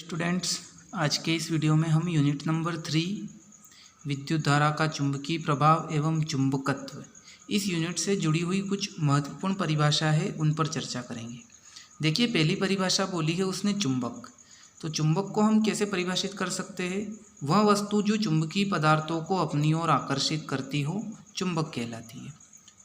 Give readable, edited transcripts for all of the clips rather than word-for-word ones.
Students, आज के इस वीडियो में हम यूनिट नंबर 3 विद्युत धारा का चुंबकीय प्रभाव एवं चुंबकत्व, इस यूनिट से जुड़ी हुई कुछ महत्वपूर्ण परिभाषा है उन पर चर्चा करेंगे। देखिए, पहली परिभाषा बोली है उसने चुंबक। तो चुंबक को हम कैसे परिभाषित कर सकते हैं? वह वस्तु जो चुंबकीय पदार्थों को अपनी ओर आकर्षित करती हो चुंबक कहलाती है।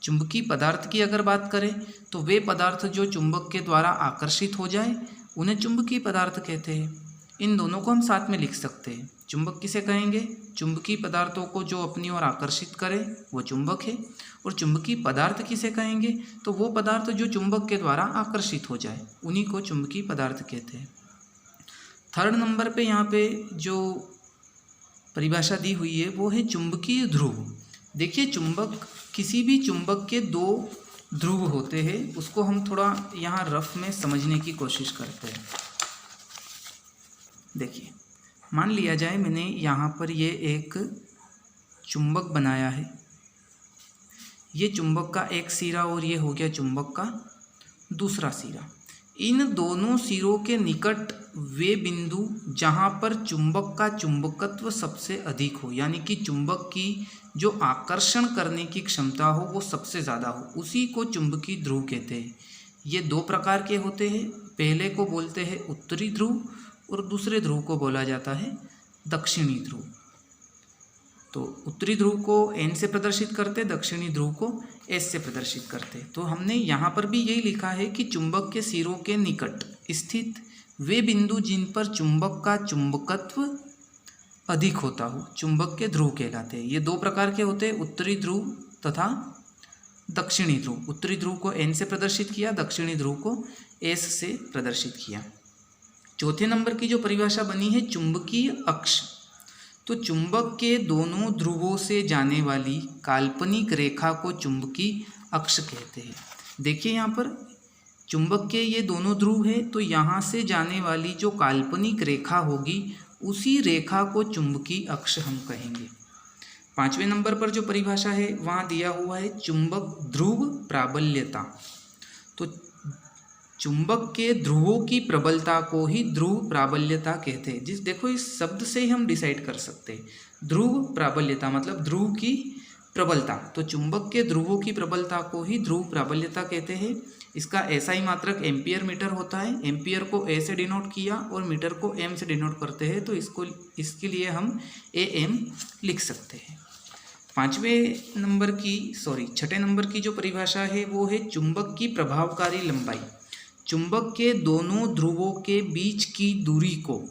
चुंबकीय पदार्थ की अगर बात करें तो वे पदार्थ जो चुंबक के द्वारा आकर्षित हो जाए उन्हें चुंबकीय पदार्थ कहते हैं। इन दोनों को हम साथ में लिख सकते हैं। चुंबक किसे कहेंगे? चुंबकीय पदार्थों को जो अपनी ओर आकर्षित करे वो चुंबक है। और चुंबकीय पदार्थ किसे कहेंगे? तो वो पदार्थ जो चुंबक के द्वारा आकर्षित हो जाए उन्हीं को चुंबकीय पदार्थ कहते हैं। थर्ड नंबर पे यहाँ पे जो परिभाषा दी हुई है वो है चुंबकीय ध्रुव। देखिए, चुंबक, किसी भी चुंबक के दो ध्रुव होते हैं, उसको हम थोड़ा यहाँ रफ में समझने की कोशिश करते हैं। देखिए, मान लिया जाए मैंने यहाँ पर ये एक चुंबक बनाया है, ये चुंबक का एक सिरा और ये हो गया चुंबक का दूसरा सिरा। इन दोनों सिरों के निकट वे बिंदु जहाँ पर चुंबक का चुंबकत्व सबसे अधिक हो, यानी कि चुंबक की जो आकर्षण करने की क्षमता हो वो सबसे ज़्यादा हो, उसी को चुंबकीय ध्रुव कहते हैं। ये दो प्रकार के होते हैं। पहले को बोलते हैं उत्तरी ध्रुव और दूसरे ध्रुव को बोला जाता है दक्षिणी ध्रुव। तो उत्तरी ध्रुव को N से प्रदर्शित करते, दक्षिणी ध्रुव को S से प्रदर्शित करते। तो हमने यहाँ पर भी यही लिखा है कि चुंबक के सिरों के निकट स्थित वे बिंदु जिन पर चुंबक का चुंबकत्व अधिक होता हो चुंबक के ध्रुव कहलाते हैं। ये दो प्रकार के होते हैं, उत्तरी ध्रुव तथा दक्षिणी ध्रुव। उत्तरी ध्रुव को N से प्रदर्शित किया, दक्षिणी ध्रुव को S से प्रदर्शित किया। चौथे नंबर की जो परिभाषा बनी है चुंबकीय अक्ष। तो चुंबक के दोनों ध्रुवों से जाने वाली काल्पनिक रेखा को चुंबकीय अक्ष कहते हैं। देखिए, यहाँ पर चुंबक के ये दोनों ध्रुव है, तो यहाँ से जाने वाली जो काल्पनिक रेखा होगी उसी रेखा को चुंबकीय अक्ष हम कहेंगे। पांचवें नंबर पर जो परिभाषा है वहाँ दिया हुआ है चुंबक ध्रुव प्राबल्यता। तो चुंबक के ध्रुवों की प्रबलता को ही ध्रुव प्राबल्यता कहते हैं। देखो, इस शब्द से ही हम डिसाइड कर सकते हैं। ध्रुव प्राबल्यता मतलब ध्रुव की प्रबलता। तो चुंबक के ध्रुवों की प्रबलता को ही ध्रुव प्राबल्यता कहते हैं। इसका SI मात्रक एम्पियर मीटर होता है। एम्पियर को A से डिनोट किया और मीटर को M से डिनोट करते हैं, तो इसके लिए हम AM लिख सकते हैं। छठे नंबर की जो परिभाषा है वो है चुंबक की प्रभावकारी लंबाई। चुंबक के दोनों ध्रुवों के बीच की दूरी को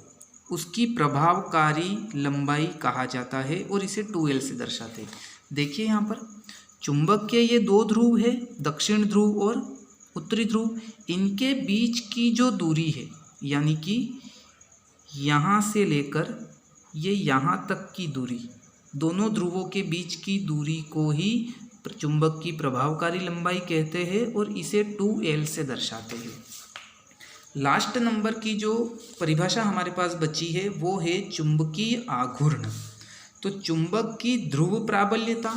उसकी प्रभावकारी लंबाई कहा जाता है और इसे 2L से दर्शाते हैं। देखिए, यहाँ पर चुंबक के ये दो ध्रुव है, दक्षिण ध्रुव और उत्तरी ध्रुव, इनके बीच की जो दूरी है, यानी कि यहाँ से लेकर ये यहाँ तक की दूरी, दोनों ध्रुवों के बीच की दूरी को ही चुंबक की प्रभावकारी लंबाई कहते हैं और इसे 2L से दर्शाते हैं। लास्ट नंबर की जो परिभाषा हमारे पास बची है वो है चुंबकीय आघूर्ण। तो चुंबक की ध्रुव प्राबल्यता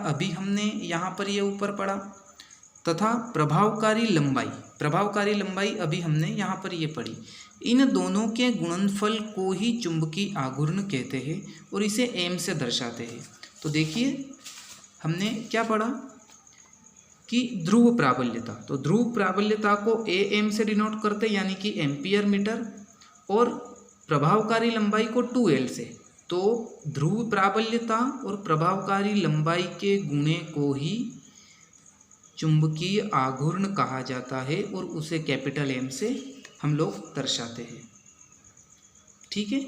अभी हमने यहाँ पर ये ऊपर पढ़ा, तथा प्रभावकारी लंबाई अभी हमने यहाँ पर ये पढ़ी। इन दोनों के गुणनफल को ही चुंबकीय आघूर्ण कहते हैं और इसे M से दर्शाते हैं। तो देखिए, हमने क्या पढ़ा कि ध्रुव प्राबल्यता, तो ध्रुव प्राबल्यता को AM से डिनोट करते यानी कि एम्पियर मीटर, और प्रभावकारी लंबाई को 2L से। तो ध्रुव प्राबल्यता और प्रभावकारी लंबाई के गुणे को ही चुंबकीय आघूर्ण कहा जाता है और उसे कैपिटल M से हम लोग दर्शाते हैं। ठीक है।